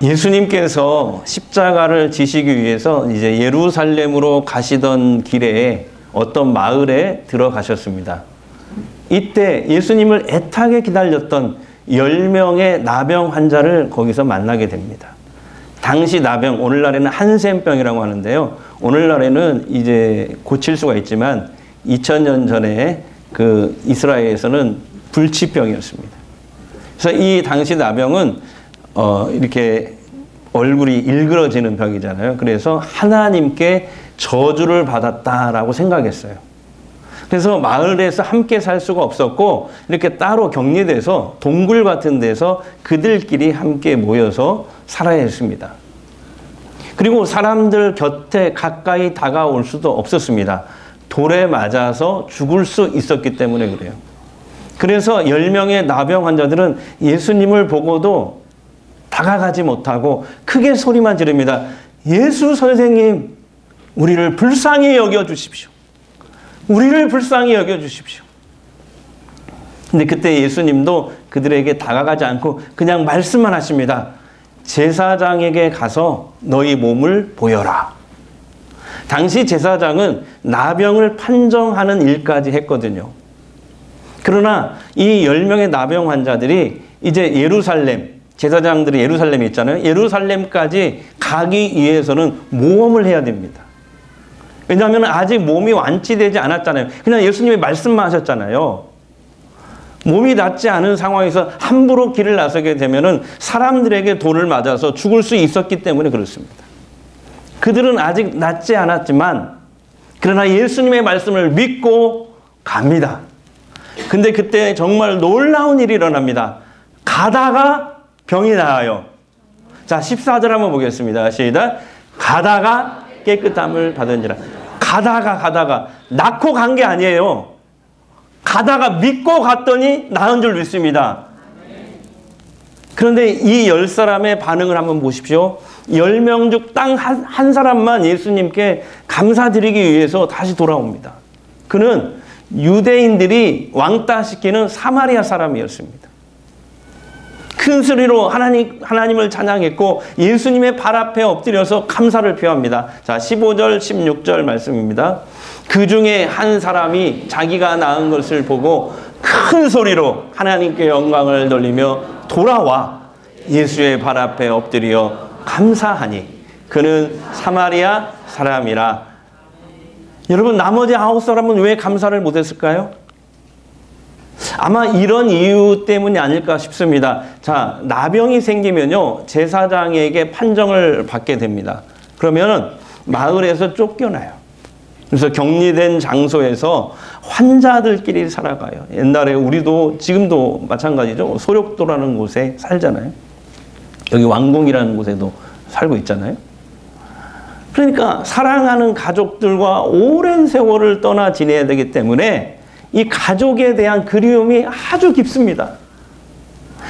예수님께서 십자가를 지시기 위해서 이제 예루살렘으로 가시던 길에 어떤 마을에 들어가셨습니다. 이때 예수님을 애타게 기다렸던 10명의 나병 환자를 거기서 만나게 됩니다. 당시 나병, 오늘날에는 한센병이라고 하는데요. 오늘날에는 이제 고칠 수가 있지만 2000년 전에 그 이스라엘에서는 불치병이었습니다. 그래서 이 당시 나병은 이렇게 얼굴이 일그러지는 병이잖아요. 그래서 하나님께 저주를 받았다라고 생각했어요. 그래서 마을에서 함께 살 수가 없었고 이렇게 따로 격리돼서 동굴 같은 데서 그들끼리 함께 모여서 살아야 했습니다. 그리고 사람들 곁에 가까이 다가올 수도 없었습니다. 돌에 맞아서 죽을 수 있었기 때문에 그래요. 그래서 10명의 나병 환자들은 예수님을 보고도 다가가지 못하고 크게 소리만 지릅니다. 예수 선생님, 우리를 불쌍히 여겨주십시오. 우리를 불쌍히 여겨주십시오. 근데 그때 예수님도 그들에게 다가가지 않고 그냥 말씀만 하십니다. 제사장에게 가서 너희 몸을 보여라. 당시 제사장은 나병을 판정하는 일까지 했거든요. 그러나 이 10명의 나병 환자들이 이제 예루살렘, 제사장들이 예루살렘에 있잖아요. 예루살렘까지 가기 위해서는 모험을 해야 됩니다. 왜냐하면 아직 몸이 완치되지 않았잖아요. 그냥 예수님이 말씀만 하셨잖아요. 몸이 낫지 않은 상황에서 함부로 길을 나서게 되면은 사람들에게 돌을 맞아서 죽을 수 있었기 때문에 그렇습니다. 그들은 아직 낫지 않았지만 그러나 예수님의 말씀을 믿고 갑니다. 근데 그때 정말 놀라운 일이 일어납니다. 가다가 병이 나아요. 자, 14절 한번 보겠습니다. 시작. 가다가 깨끗함을 받은지라. 가다가 낳고 간 게 아니에요. 가다가 믿고 갔더니 나은 줄 믿습니다. 그런데 이 10사람의 반응을 한번 보십시오. 10명 중 딱 한 사람만 예수님께 감사드리기 위해서 다시 돌아옵니다. 그는 유대인들이 왕따시키는 사마리아 사람이었습니다. 큰 소리로 하나님을 찬양했고 예수님의 발 앞에 엎드려서 감사를 표합니다. 자, 15절, 16절 말씀입니다. 그 중에 한 사람이 자기가 낳은 것을 보고 큰 소리로 하나님께 영광을 돌리며 돌아와 예수의 발 앞에 엎드려 감사하니 그는 사마리아 사람이라. 여러분, 나머지 9사람은 왜 감사를 못했을까요? 아마 이런 이유 때문이 아닐까 싶습니다. 자, 나병이 생기면요, 제사장에게 판정을 받게 됩니다. 그러면은 마을에서 쫓겨나요. 그래서 격리된 장소에서 환자들끼리 살아가요. 옛날에 우리도 지금도 마찬가지죠. 소력도라는 곳에 살잖아요. 여기 왕궁이라는 곳에도 살고 있잖아요. 그러니까 사랑하는 가족들과 오랜 세월을 떠나 지내야 되기 때문에 이 가족에 대한 그리움이 아주 깊습니다.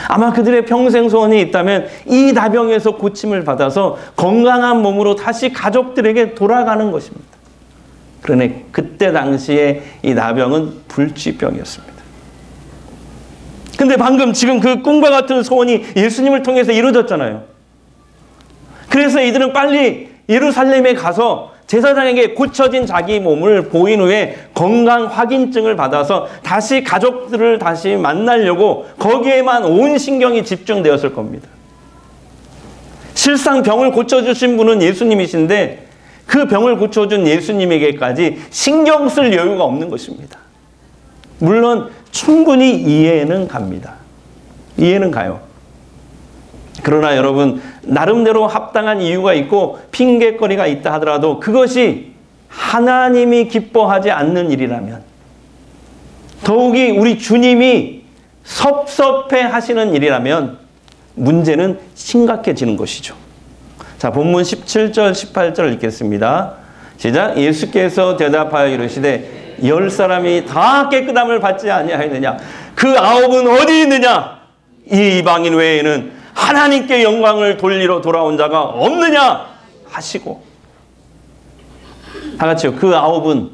아마 그들의 평생 소원이 있다면 이 나병에서 고침을 받아서 건강한 몸으로 다시 가족들에게 돌아가는 것입니다. 그러나 그때 당시에 이 나병은 불치병이었습니다. 근데 방금 지금 그 꿈과 같은 소원이 예수님을 통해서 이루어졌잖아요. 그래서 이들은 빨리 예루살렘에 가서 제사장에게 고쳐진 자기 몸을 보인 후에 건강 확인증을 받아서 다시 가족들을 다시 만나려고 거기에만 온 신경이 집중되었을 겁니다. 실상 병을 고쳐주신 분은 예수님이신데 그 병을 고쳐준 예수님에게까지 신경 쓸 여유가 없는 것입니다. 물론 충분히 이해는 갑니다. 이해는 가요. 그러나 여러분, 나름대로 합당한 이유가 있고 핑계거리가 있다 하더라도 그것이 하나님이 기뻐하지 않는 일이라면, 더욱이 우리 주님이 섭섭해 하시는 일이라면 문제는 심각해지는 것이죠. 자, 본문 17절, 18절을 읽겠습니다. 시작. 예수께서 대답하여 이르시되 10사람이 다 깨끗함을 받지 아니하였느냐? 그 9은 어디 있느냐? 이 이방인 외에는 하나님께 영광을 돌리러 돌아온 자가 없느냐 하시고. 다 같이요. 그 9은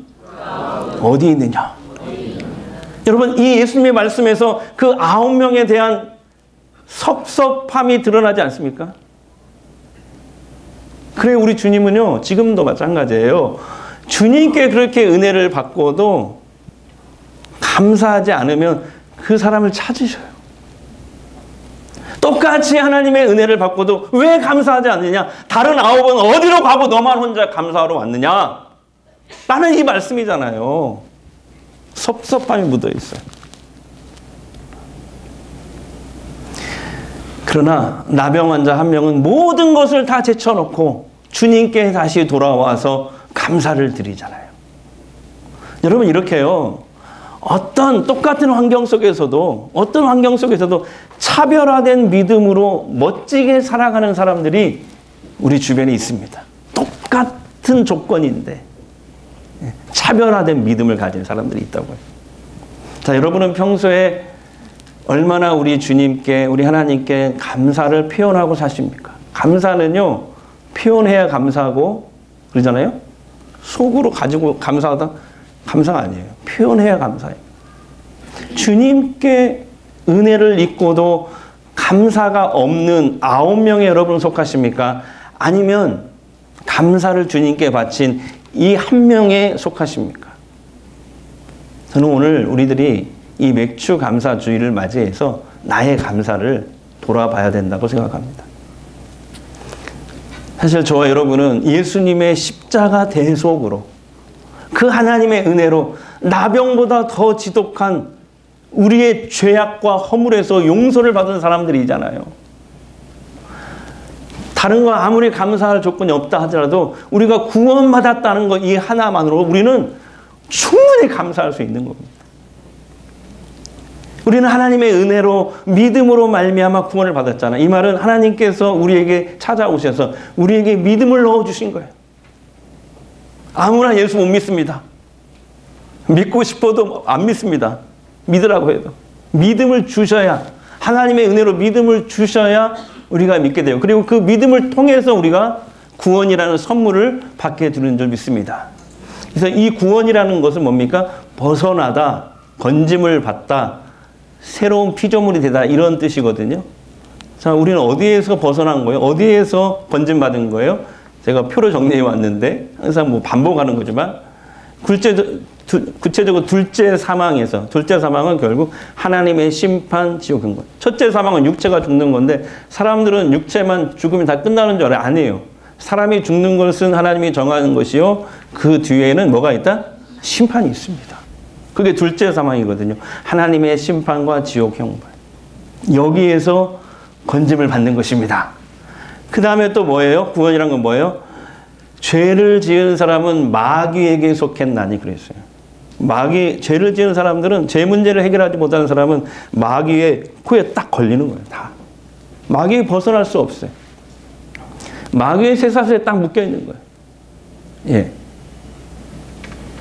어디 있느냐? 여러분, 이 예수님의 말씀에서 그 9명에 대한 섭섭함이 드러나지 않습니까? 그래, 우리 주님은요, 지금도 마찬가지예요. 주님께 그렇게 은혜를 받고도 감사하지 않으면 그 사람을 찾으셔요. 똑같이 하나님의 은혜를 받고도 왜 감사하지 않느냐? 다른 9은 어디로 가고 너만 혼자 감사하러 왔느냐? 라는 이 말씀이잖아요. 섭섭함이 묻어 있어요. 그러나 나병 환자 한 명은 모든 것을 다 제쳐놓고 주님께 다시 돌아와서 감사를 드리잖아요. 여러분, 이렇게요. 똑같은 환경 속에서도, 어떤 환경 속에서도 차별화된 믿음으로 멋지게 살아가는 사람들이 우리 주변에 있습니다. 똑같은 조건인데 차별화된 믿음을 가진 사람들이 있다고요. 자, 여러분은 평소에 얼마나 우리 주님께, 우리 하나님께 감사를 표현하고 사십니까? 감사는요, 표현해야 감사하고 그러잖아요. 속으로 가지고 감사하다? 감사가 아니에요. 표현해야 감사해요. 주님께 은혜를 입고도 감사가 없는 9명에 여러분 속하십니까? 아니면 감사를 주님께 바친 이 한 명에 속하십니까? 저는 오늘 우리들이 이 맥주 감사 주일을 맞이해서 나의 감사를 돌아봐야 된다고 생각합니다. 사실 저와 여러분은 예수님의 십자가 대속으로, 그 하나님의 은혜로 나병보다 더 지독한 우리의 죄악과 허물에서 용서를 받은 사람들이잖아요. 다른 거 아무리 감사할 조건이 없다 하더라도 우리가 구원받았다는 것 이 하나만으로 우리는 충분히 감사할 수 있는 겁니다. 우리는 하나님의 은혜로 믿음으로 말미암아 구원을 받았잖아요. 이 말은 하나님께서 우리에게 찾아오셔서 우리에게 믿음을 넣어주신 거예요. 아무나 예수 못 믿습니다. 믿고 싶어도 안 믿습니다. 믿으라고 해도. 믿음을 주셔야, 하나님의 은혜로 믿음을 주셔야 우리가 믿게 돼요. 그리고 그 믿음을 통해서 우리가 구원이라는 선물을 받게 되는 줄 믿습니다. 그래서 이 구원이라는 것은 뭡니까? 벗어나다, 건짐을 받다, 새로운 피조물이 되다, 이런 뜻이거든요. 자, 우리는 어디에서 벗어난 거예요? 어디에서 건짐받은 거예요? 제가 표로 정리해 왔는데 항상 뭐 반복하는 거지만 구체적으로 둘째 사망에서, 둘째 사망은 결국 하나님의 심판, 지옥인 거예요. 첫째 사망은 육체가 죽는 건데 사람들은 육체만 죽으면 다 끝나는 줄 알아요. 아니에요. 사람이 죽는 것은 하나님이 정하는 것이요, 그 뒤에는 뭐가 있다? 심판이 있습니다. 그게 둘째 사망이거든요. 하나님의 심판과 지옥 형벌. 여기에서 건짐을 받는 것입니다. 그 다음에 또 뭐예요? 구원이란 건 뭐예요? 죄를 지은 사람은 마귀에게 속했나니 그랬어요. 죄를 지은 사람들은, 죄 문제를 해결하지 못하는 사람은 마귀의 코에 딱 걸리는 거예요. 다. 마귀에 벗어날 수 없어요. 마귀의 쇠사슬에 딱 묶여 있는 거예요. 예.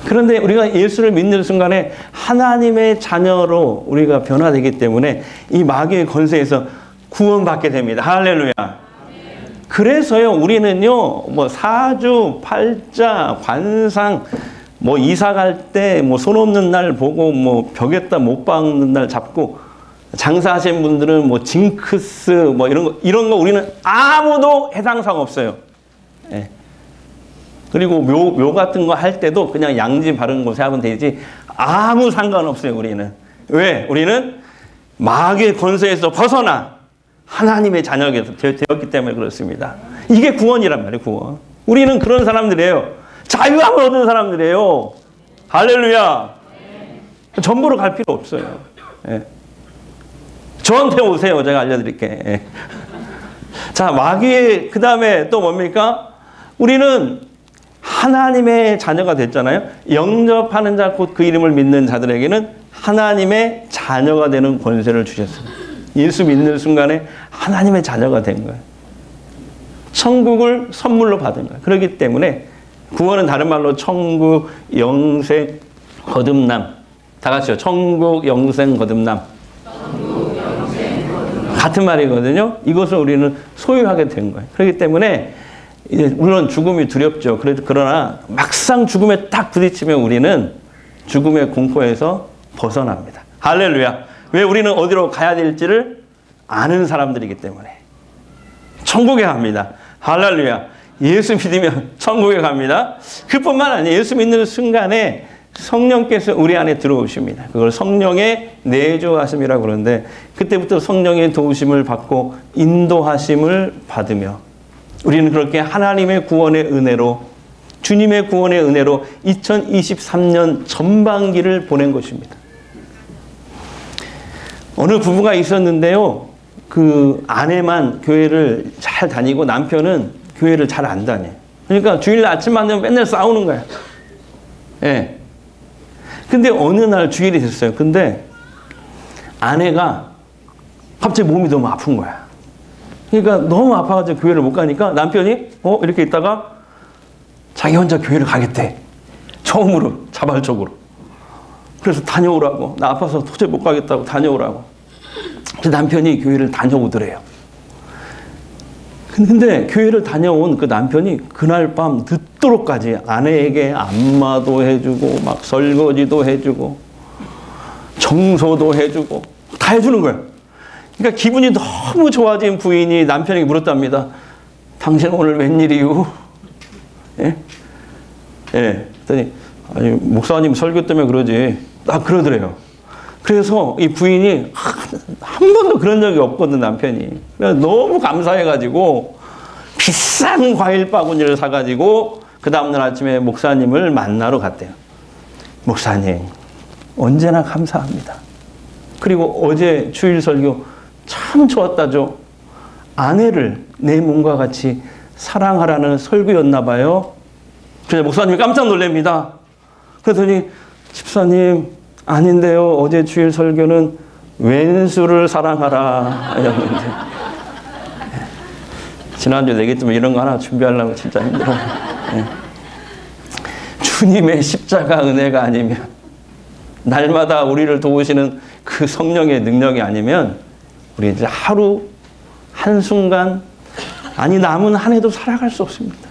그런데 우리가 예수를 믿는 순간에 하나님의 자녀로 우리가 변화되기 때문에 이 마귀의 권세에서 구원받게 됩니다. 할렐루야. 그래서요, 우리는요, 뭐 사주, 팔자, 관상, 뭐 이사 갈 때 뭐 손 없는 날 보고 뭐 벽에다 못 박는 날 잡고, 장사하시는 분들은 뭐 징크스 뭐 이런 거 우리는 아무도 해당사가 없어요. 예. 그리고 묘 같은 거 할 때도 그냥 양지 바른 곳에 하면 되지 아무 상관없어요, 우리는. 왜? 우리는 마귀의 권세에서 벗어나 하나님의 자녀가 되었기 때문에 그렇습니다. 이게 구원이란 말이에요, 구원. 우리는 그런 사람들이에요. 자유함을 얻은 사람들이에요. 할렐루야. 전부로 갈 필요 없어요. 예. 저한테 오세요. 제가 알려드릴게. 예. 자, 마귀의 그 다음에 또 뭡니까? 우리는 하나님의 자녀가 됐잖아요. 영접하는 자, 곧 그 이름을 믿는 자들에게는 하나님의 자녀가 되는 권세를 주셨습니다. 예수 믿는 순간에 하나님의 자녀가 된 거예요. 천국을 선물로 받은 거예요. 그렇기 때문에 구원은 다른 말로 천국, 영생, 거듭남. 다 같이요. 천국, 영생, 거듭남. 같은 말이거든요. 이것을 우리는 소유하게 된 거예요. 그렇기 때문에 물론 죽음이 두렵죠. 그러나 막상 죽음에 딱 부딪히면 우리는 죽음의 공포에서 벗어납니다. 할렐루야. 왜? 우리는 어디로 가야 될지를 아는 사람들이기 때문에 천국에 갑니다. 할렐루야. 예수 믿으면 천국에 갑니다. 그뿐만 아니에요. 예수 믿는 순간에 성령께서 우리 안에 들어오십니다. 그걸 성령의 내주하심이라고 그러는데 그때부터 성령의 도우심을 받고 인도하심을 받으며 우리는 그렇게 하나님의 구원의 은혜로 주님의 구원의 은혜로 2023년 전반기를 보낸 것입니다. 어느 부부가 있었는데요. 그 아내만 교회를 잘 다니고 남편은 교회를 잘 안 다녀요. 그러니까 주일날 아침만 되면 맨날 싸우는 거야. 예. 근데 어느 날 주일이 됐어요. 근데 아내가 갑자기 몸이 너무 아픈 거야. 그러니까 너무 아파가지고 교회를 못 가니까 남편이 이렇게 있다가 자기 혼자 교회를 가겠대. 처음으로 자발적으로. 그래서 다녀오라고. 나 아파서 도저히 못 가겠다고 다녀오라고. 그래서 남편이 교회를 다녀오더래요. 근데 교회를 다녀온 그 남편이 그날 밤 늦도록까지 아내에게 안마도 해주고 막 설거지도 해주고 청소도 해주고 다 해주는 거예요. 그러니까 기분이 너무 좋아진 부인이 남편에게 물었답니다. 당신 오늘 웬일이요? 예? 예. 그랬더니 아니 목사님 설교 때문에 그러지. 그러더래요. 그래서 이 부인이 한 번도 그런 적이 없거든 남편이. 너무 감사해가지고 비싼 과일 바구니를 사가지고 그 다음날 아침에 목사님을 만나러 갔대요. 목사님 언제나 감사합니다. 그리고 어제 주일 설교 참 좋았다죠. 아내를 내 몸과 같이 사랑하라는 설교였나 봐요. 그래서 목사님이 깜짝 놀랍니다. 그랬더니 집사님 아닌데요. 어제 주일 설교는 왼수를 사랑하라 였는데 지난주 내기 때문에 이런 거 하나 준비하려면 진짜 힘들어. 네. 주님의 십자가 은혜가 아니면 날마다 우리를 도우시는 그 성령의 능력이 아니면 우리 이제 하루 한순간 아니 남은 한 해도 살아갈 수 없습니다.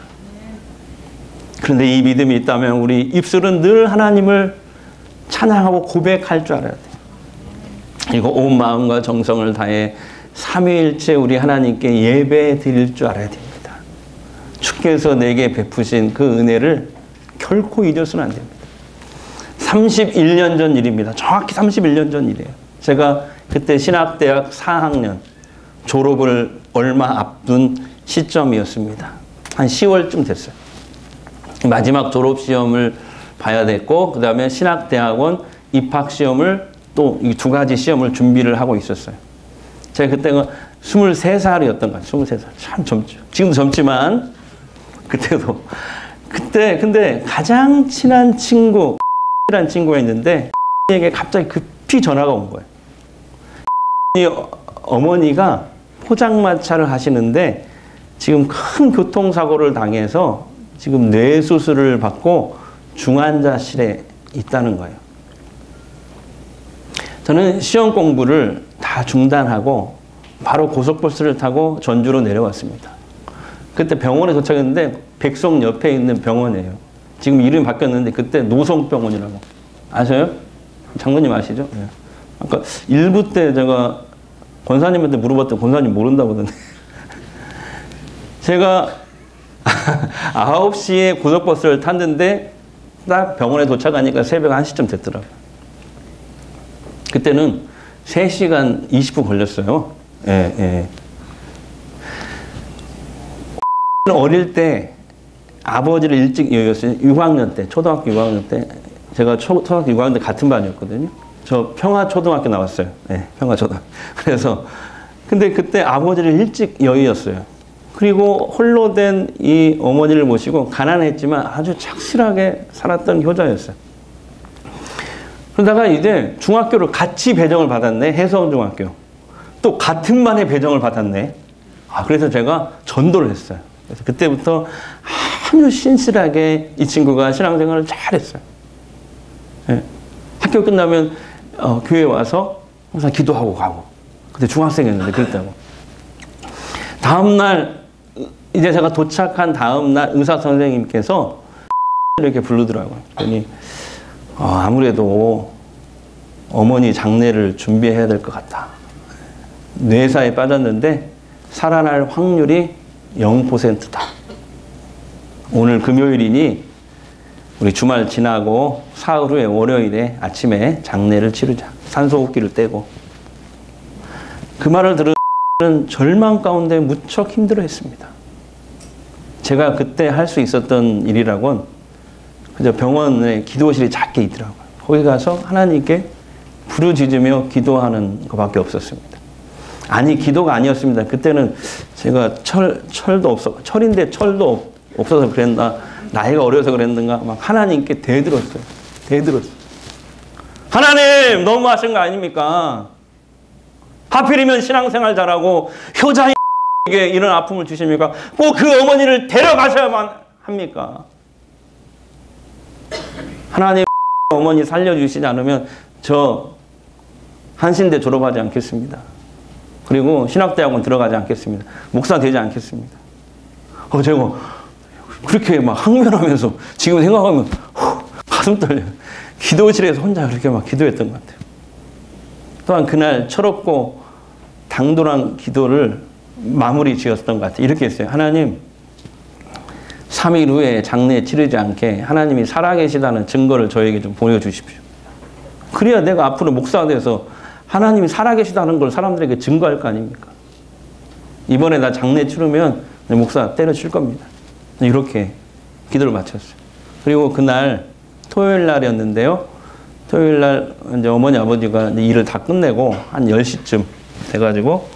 그런데 이 믿음이 있다면 우리 입술은 늘 하나님을 찬양하고 고백할 줄 알아야 돼요. 그리고 온 마음과 정성을 다해 삼위일체 우리 하나님께 예배 드릴 줄 알아야 됩니다. 주께서 내게 베푸신 그 은혜를 결코 잊어서는 안 됩니다. 31년 전 일입니다. 정확히 31년 전 일이에요. 제가 그때 신학대학 4학년 졸업을 얼마 앞둔 시점이었습니다. 한 10월쯤 됐어요. 마지막 졸업시험을 봐야 됐고 그 다음에 신학대학원 입학시험을 또 이 두 가지 시험을 준비를 하고 있었어요. 제가 그때가 23살이었던 것 같아요. 23살. 참 젊죠. 지금도 젊지만 그때도. 그때 근데 가장 친한 친구 라는 친구가 있는데 에게 갑자기 급히 전화가 온 거예요. 이 어머니가 포장마차를 하시는데 지금 큰 교통사고를 당해서 지금 뇌수술을 받고 중환자실에 있다는 거예요. 저는 시험 공부를 다 중단하고 바로 고속버스를 타고 전주로 내려왔습니다. 그때 병원에 도착했는데 백석 옆에 있는 병원이에요. 지금 이름이 바뀌었는데 그때 노성병원이라고. 아셔요? 장로님 아시죠? 네. 아까 1부 때 제가 권사님한테 물어봤더니 권사님 모른다고 하던데. 제가 9시에 고속버스를 탔는데 딱 병원에 도착하니까 새벽 1시쯤 됐더라고요. 그때는 3시간 20분 걸렸어요. 예, 예. 어릴 때 아버지를 일찍 여겼어요. 6학년 때, 초등학교 6학년 때. 제가 초등학교 6학년 때 같은 반이었거든요. 저 평화초등학교 나왔어요. 네, 평화초등학교. 그래서, 근데 그때 아버지를 일찍 여의었어요. 그리고 홀로 된 이 어머니를 모시고 가난했지만 아주 착실하게 살았던 효자였어요. 그러다가 이제 중학교를 같이 배정을 받았네. 해서원중학교. 또 같은 반에 배정을 받았네. 그래서 제가 전도를 했어요. 그래서 그때부터 아주 신실하게 이 친구가 신앙생활을 잘했어요. 네. 학교 끝나면 교회 와서 항상 기도하고 가고. 그때 중학생이었는데 그랬다고. 다음날 이제 제가 도착한 다음날 의사 선생님께서 이렇게 부르더라고요. 그러니 아무래도 어머니 장례를 준비해야 될 것 같다. 뇌사에 빠졌는데 살아날 확률이 0%다. 오늘 금요일이니 우리 주말 지나고 사흘 후에 월요일에 아침에 장례를 치르자. 산소호흡기를 떼고. 그 말을 들은 절망 가운데 무척 힘들어했습니다. 제가 그때 할 수 있었던 일이라곤 그저 병원에 기도실이 작게 있더라고요. 거기 가서 하나님께 부르짖으며 기도하는 것밖에 없었습니다. 아니, 기도가 아니었습니다. 그때는 제가 철인데 철도 없어서 그랬나, 나이가 어려서 그랬는가, 막 하나님께 대들었어요. 하나님, 너무하신 거 아닙니까? 하필이면 신앙생활 잘하고 효자에게 이런 아픔을 주십니까? 꼭 그 어머니를 데려가셔야만 합니까? 하나님, 어머니 살려주시지 않으면 저 한신대 졸업하지 않겠습니다. 그리고 신학대학원 들어가지 않겠습니다. 목사 되지 않겠습니다. 제가 그렇게 막 항면하면서 지금 생각하면 가슴 떨려요. 기도실에서 혼자 그렇게 막 기도했던 것 같아요. 또한 그날 철없고 당돌한 기도를 마무리 지었던 것 같아요. 이렇게 했어요. 하나님, 3일 후에 장례 치르지 않게 하나님이 살아계시다는 증거를 저에게 좀 보여주십시오. 그래야 내가 앞으로 목사가 돼서 하나님이 살아계시다는 걸 사람들에게 증거할 거 아닙니까? 이번에 나 장례 치르면 목사 때려칠 겁니다. 이렇게 기도를 마쳤어요. 그리고 그날 토요일 날이었는데요. 토요일 날 이제 어머니 아버지가 일을 다 끝내고 한 10시쯤 돼가지고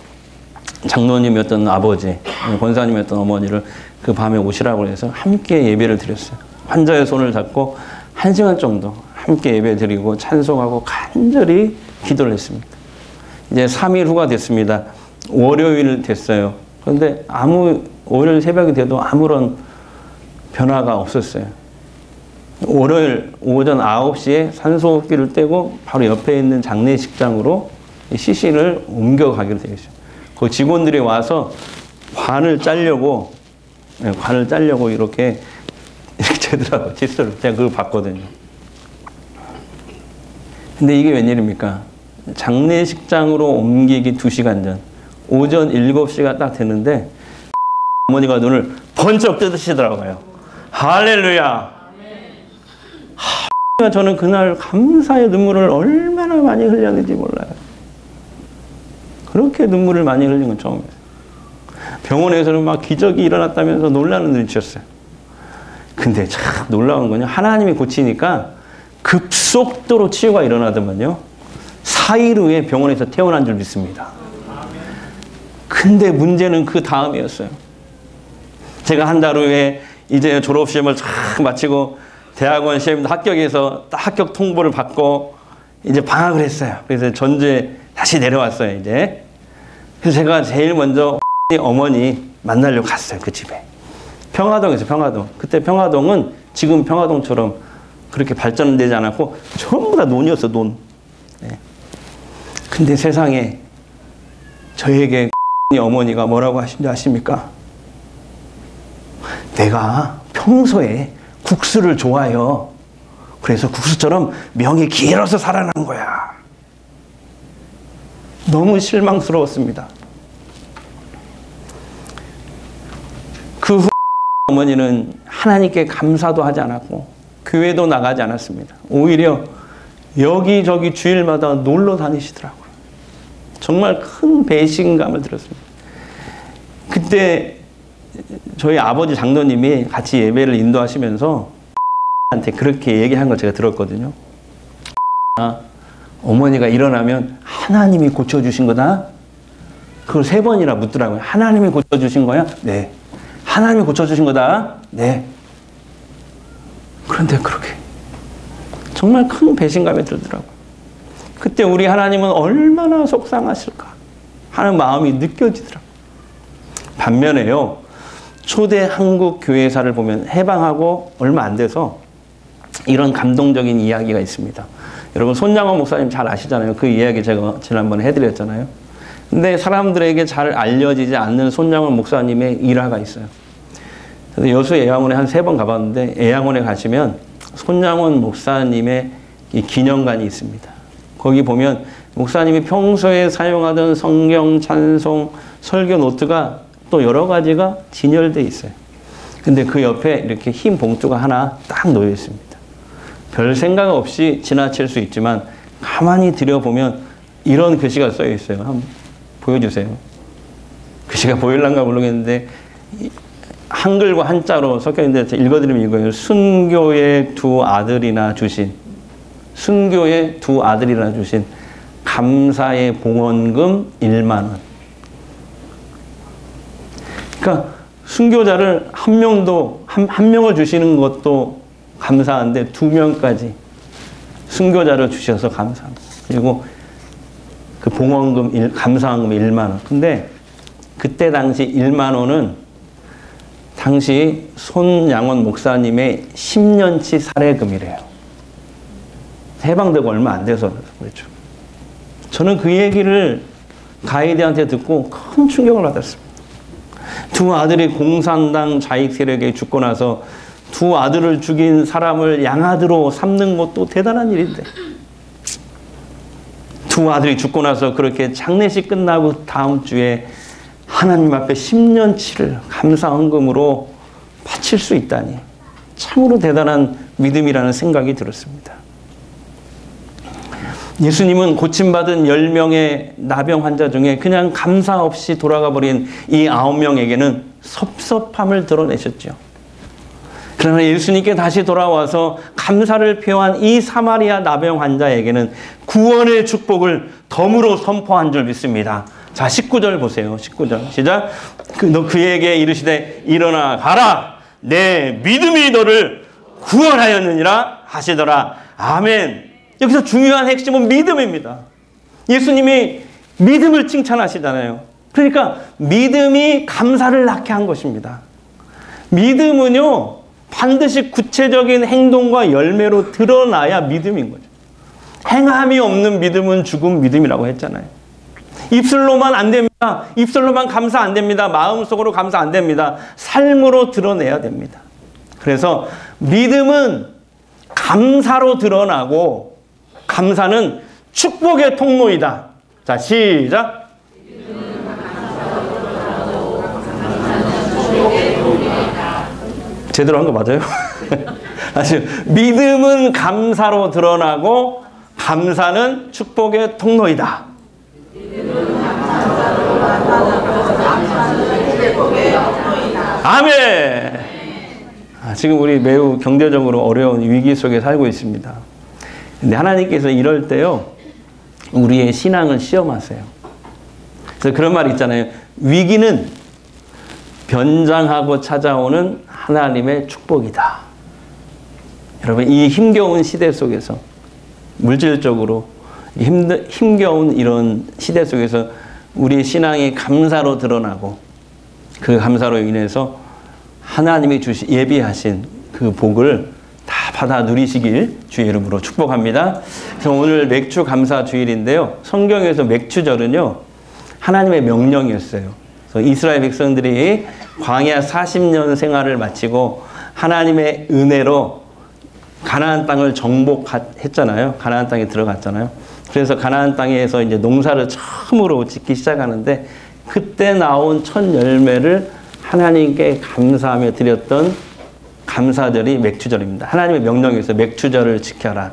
장로님이었던 아버지, 권사님이었던 어머니를 그 밤에 오시라고 해서 함께 예배를 드렸어요. 환자의 손을 잡고 1시간 정도 함께 예배 드리고 찬송하고 간절히 기도를 했습니다. 이제 3일 후가 됐습니다. 월요일 됐어요. 그런데 월요일 새벽이 돼도 아무런 변화가 없었어요. 월요일 오전 9시에 산소호흡기를 떼고 바로 옆에 있는 장례식장으로 시신을 옮겨가기로 되어 있어요. 그 직원들이 와서 관을 짜려고 이렇게 재더라고요. 칫솔을. 제가 그걸 봤거든요. 근데 이게 웬일입니까? 장례식장으로 옮기기 2시간 전, 오전 7시가 딱 됐는데 어머니가 눈을 번쩍 뜨시더라고요. 할렐루야! 저는 그날 감사의 눈물을 얼마나 많이 흘렸는지 몰라요. 그렇게 눈물을 많이 흘린 건 처음이에요. 병원에서는 막 기적이 일어났다면서 놀라는 눈치였어요. 근데 참 놀라운 건요, 하나님이 고치니까 급속도로 치유가 일어나더만요. 4일 후에 병원에서 퇴원한 줄 믿습니다. 근데 문제는 그 다음이었어요. 제가 한 달 후에 이제 졸업시험을 쫙 마치고 대학원 시험도 합격해서 합격 통보를 받고 이제 방학을 했어요. 그래서 전주에 다시 내려왔어요, 이제. 그래서 제가 제일 먼저 어머니 만나려고 갔어요, 그 집에. 평화동에서 평화동. 그때 평화동은 지금 평화동처럼 그렇게 발전되지 않았고 전부 다 논이었어, 논. 네. 근데 세상에 저에게 어머니가 뭐라고 하신지 아십니까? 내가 평소에 국수를 좋아해요. 그래서 국수처럼 명이 길어서 살아난 거야. 너무 실망스러웠습니다. 그 후 어머니는 하나님께 감사도 하지 않았고 교회도 나가지 않았습니다. 오히려 여기저기 주일마다 놀러 다니시더라고요. 정말 큰 배신감을 들었습니다. 그때 저희 아버지 장로님이 같이 예배를 인도하시면서 한테 그렇게 얘기한 걸 제가 들었거든요. 어머니가 일어나면 하나님이 고쳐주신 거다? 그걸 3번이나 묻더라고요. 하나님이 고쳐주신 거야? 네. 하나님이 고쳐주신 거다? 네. 그런데 그렇게 정말 큰 배신감이 들더라고요. 그때 우리 하나님은 얼마나 속상하실까 하는 마음이 느껴지더라고요. 반면에요, 초대 한국 교회사를 보면 해방하고 얼마 안 돼서 이런 감동적인 이야기가 있습니다. 여러분 손장원 목사님 잘 아시잖아요. 그 이야기 제가 지난번에 해드렸잖아요. 근데 사람들에게 잘 알려지지 않는 손장원 목사님의 일화가 있어요. 그래서 여수 애양원에 한 3번 가봤는데 애양원에 가시면 손장원 목사님의 이 기념관이 있습니다. 거기 보면 목사님이 평소에 사용하던 성경, 찬송, 설교 노트가 또 여러 가지가 진열되어 있어요. 근데 그 옆에 이렇게 흰 봉투가 하나 딱 놓여 있습니다. 별 생각 없이 지나칠 수 있지만 가만히 들여보면 이런 글씨가 써 있어요. 한번 보여주세요. 글씨가 보일란가 모르겠는데 한글과 한자로 섞여 있는데 읽어드리면 이거예요. 순교의 두 아들이나 주신 감사의 봉헌금 1만 원. 그러니까 순교자를 한 명을 주시는 것도 감사한데 2명까지 순교자를 주셔서 감사합니다. 그리고 그 봉헌금, 감사한금 1만 원. 근데 그때 당시 1만 원은 당시 손양원 목사님의 10년치 사례금이래요. 해방되고 얼마 안 돼서 그렇죠. 저는 그 얘기를 가이드한테 듣고 큰 충격을 받았습니다. 두 아들이 공산당 좌익 세력에 죽고 나서 두 아들을 죽인 사람을 양아들로 삼는 것도 대단한 일인데 두 아들이 죽고 나서 그렇게 장례식 끝나고 다음 주에 하나님 앞에 10년치를 감사헌금으로 바칠 수 있다니 참으로 대단한 믿음이라는 생각이 들었습니다. 예수님은 고침받은 10명의 나병 환자 중에 그냥 감사 없이 돌아가 버린 이 9명에게는 섭섭함을 드러내셨죠. 그러나 예수님께 다시 돌아와서 감사를 표한 이 사마리아 나병 환자에게는 구원의 축복을 덤으로 선포한 줄 믿습니다. 자, 19절 보세요. 19절 시작. 그에게 이르시되 일어나 가라. 내 믿음이 너를 구원하였느니라 하시더라. 아멘. 여기서 중요한 핵심은 믿음입니다. 예수님이 믿음을 칭찬하시잖아요. 그러니까 믿음이 감사를 낳게 한 것입니다. 믿음은요, 반드시 구체적인 행동과 열매로 드러나야 믿음인 거죠. 행함이 없는 믿음은 죽은 믿음이라고 했잖아요. 입술로만 안 됩니다. 입술로만 감사 안 됩니다. 마음속으로 감사 안 됩니다. 삶으로 드러내야 됩니다. 그래서 믿음은 감사로 드러나고 감사는 축복의 통로이다. 자, 시작. 제대로 한 거 맞아요? 믿음은 감사로 드러나고 감사는 축복의 통로이다. 아멘. 지금 우리 매우 경제적으로 어려운 위기 속에 살고 있습니다. 근데 하나님께서 이럴 때요, 우리의 신앙을 시험하세요. 그래서 그런 말 있잖아요. 위기는 변장하고 찾아오는 하나님의 축복이다. 여러분, 이 힘겨운 시대 속에서, 물질적으로 힘겨운 이런 시대 속에서 우리 신앙이 감사로 드러나고 그 감사로 인해서 하나님이 예비하신 그 복을 다 받아 누리시길 주의 이름으로 축복합니다. 그래서 오늘 맥주 감사 주일인데요. 성경에서 맥주절은요, 하나님의 명령이었어요. 그래서 이스라엘 백성들이 광야 40년 생활을 마치고 하나님의 은혜로 가나안 땅을 정복했잖아요. 가나안 땅에 들어갔잖아요. 그래서 가나안 땅에서 이제 농사를 처음으로 짓기 시작하는데 그때 나온 첫 열매를 하나님께 감사하며 드렸던 감사절이 맥주절입니다. 하나님의 명령에서 맥주절을 지켜라.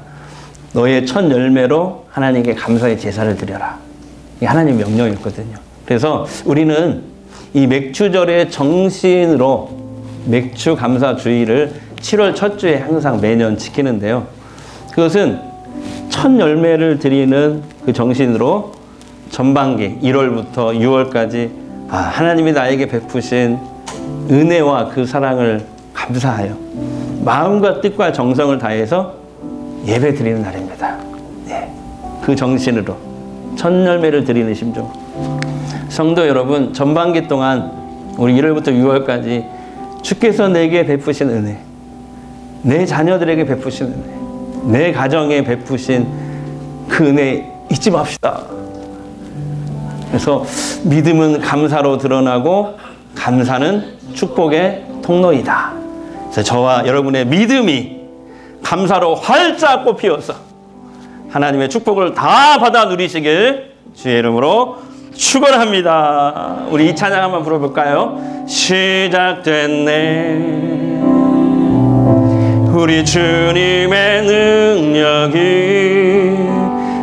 너의 첫 열매로 하나님께 감사의 제사를 드려라. 이게 하나님의 명령이었거든요. 그래서 우리는 이 맥주절의 정신으로 맥주 감사 주일을 7월 첫 주에 항상 매년 지키는데요. 그것은 첫 열매를 드리는 그 정신으로 전반기 1월부터 6월까지 하나님이 나에게 베푸신 은혜와 그 사랑을 감사하여 마음과 뜻과 정성을 다해서 예배 드리는 날입니다. 네. 그 정신으로 첫 열매를 드리는 심정. 성도 여러분, 전반기 동안 우리 1월부터 6월까지 주께서 내게 베푸신 은혜, 내 자녀들에게 베푸신 은혜, 내 가정에 베푸신 그 은혜 잊지 맙시다. 그래서 믿음은 감사로 드러나고 감사는 축복의 통로이다. 그래서 저와 여러분의 믿음이 감사로 활짝 꽃피어서 하나님의 축복을 다 받아 누리시길 주의 이름으로 축원합니다. 우리 이 찬양 한번 불러볼까요? 시작됐네. 우리 주님의 능력이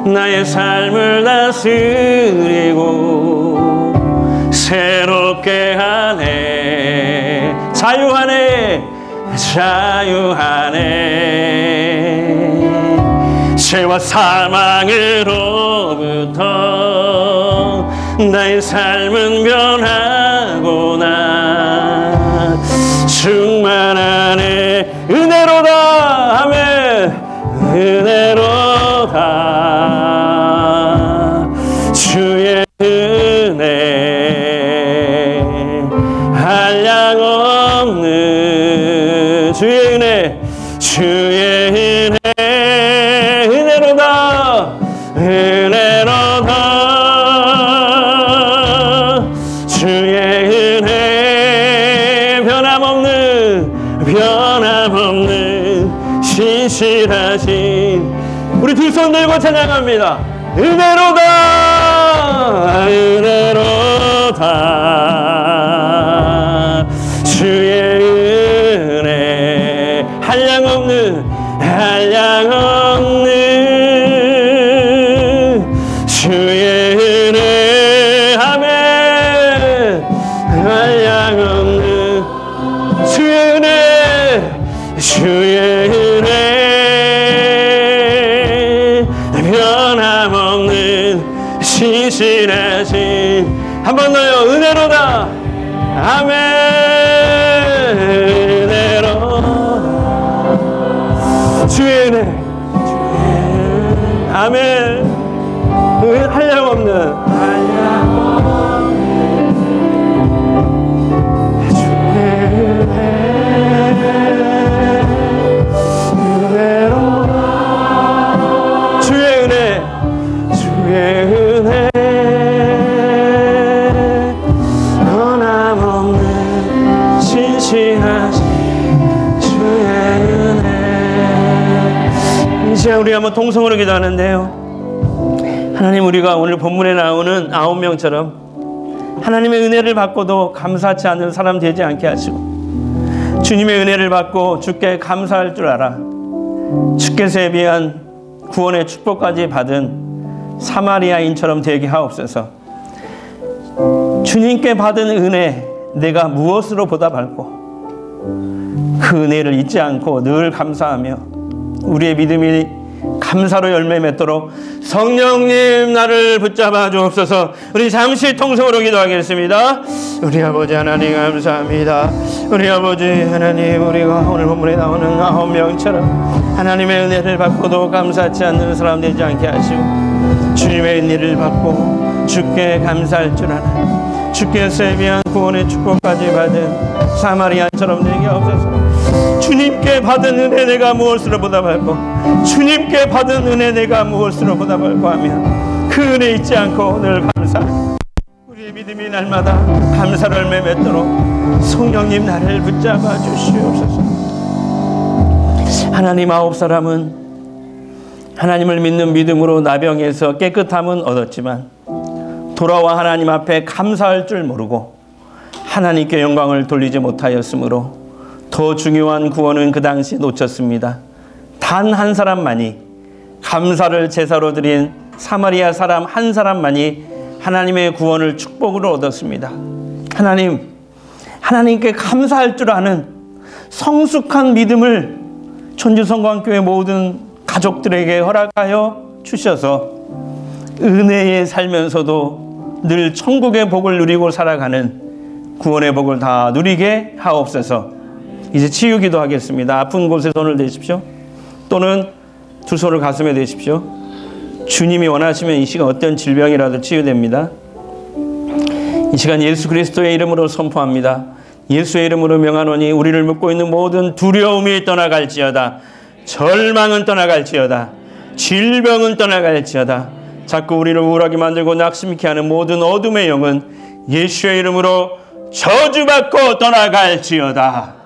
나의 삶을 다스리고 새롭게 하네. 자유하네. 자유하네. 죄와 사망으로부터 나의 삶은 변하구나. 충만하네. 은혜로다. 아멘. 은혜로다. 주의 은혜 한량없는 주의 은혜. 주의 은혜 은혜로다. 은혜로다. 주의 은혜 변함없는 신실하신 우리 두 손 들고 찬양합니다. 은혜로다. 은혜로다. 주의 은혜 한량없는 주의 은혜. 아멘. 한량없는 주의 은혜. 주의 은혜 변함없는 신실하신 한 번 더요. 은혜로다. 아멘. 은혜로다. 주의 은혜. 아멘. 한량없는 우리 한번 통성으로 기도하는데요. 하나님, 우리가 오늘 본문에 나오는 9명처럼 하나님의 은혜를 받고도 감사치 않는 사람 되지 않게 하시고, 주님의 은혜를 받고 주께 감사할 줄 알아 주께서 예비한 구원의 축복까지 받은 사마리아인처럼 되게 하옵소서. 주님께 받은 은혜 내가 무엇으로 보답할고 그 은혜를 잊지 않고 늘 감사하며 우리의 믿음이 감사로 열매 맺도록 성령님 나를 붙잡아 주옵소서. 우리 잠시 통성으로 기도하겠습니다. 우리 아버지 하나님 감사합니다. 우리 아버지 하나님, 우리가 오늘 본문에 나오는 9명처럼 하나님의 은혜를 받고도 감사치 않는 사람 되지 않게 하시고, 주님의 은혜를 받고 주께 감사할 줄 아는 주께서 예비한 구원의 축복까지 받은 사마리아처럼 되게 하옵소서. 주님께 받은 은혜 내가 무엇으로 보답할고 주님께 받은 은혜 내가 무엇으로 보답할고 하면 그 은혜 잊지 않고 늘 감사하고 우리의 믿음이 날마다 감사를 열매 맺도록 성령님 나를 붙잡아 주시옵소서. 하나님, 9사람은 하나님을 믿는 믿음으로 나병에서 깨끗함은 얻었지만 돌아와 하나님 앞에 감사할 줄 모르고 하나님께 영광을 돌리지 못하였으므로 더 중요한 구원은 그 당시 놓쳤습니다. 단 한 사람만이, 감사를 제사로 드린 사마리아 사람 한 사람만이 하나님의 구원을 축복으로 얻었습니다. 하나님, 하나님께 감사할 줄 아는 성숙한 믿음을 천주성광교회 모든 가족들에게 허락하여 주셔서 은혜에 살면서도 늘 천국의 복을 누리고 살아가는 구원의 복을 다 누리게 하옵소서. 이제 치유기도 하겠습니다. 아픈 곳에 손을 대십시오. 또는 두 손을 가슴에 대십시오. 주님이 원하시면 이 시간 어떤 질병이라도 치유됩니다. 이 시간 예수 그리스도의 이름으로 선포합니다. 예수의 이름으로 명하노니 우리를 묶고 있는 모든 두려움이 떠나갈지어다. 절망은 떠나갈지어다. 질병은 떠나갈지어다. 자꾸 우리를 우울하게 만들고 낙심케 하는 모든 어둠의 영은 예수의 이름으로 저주받고 떠나갈지어다.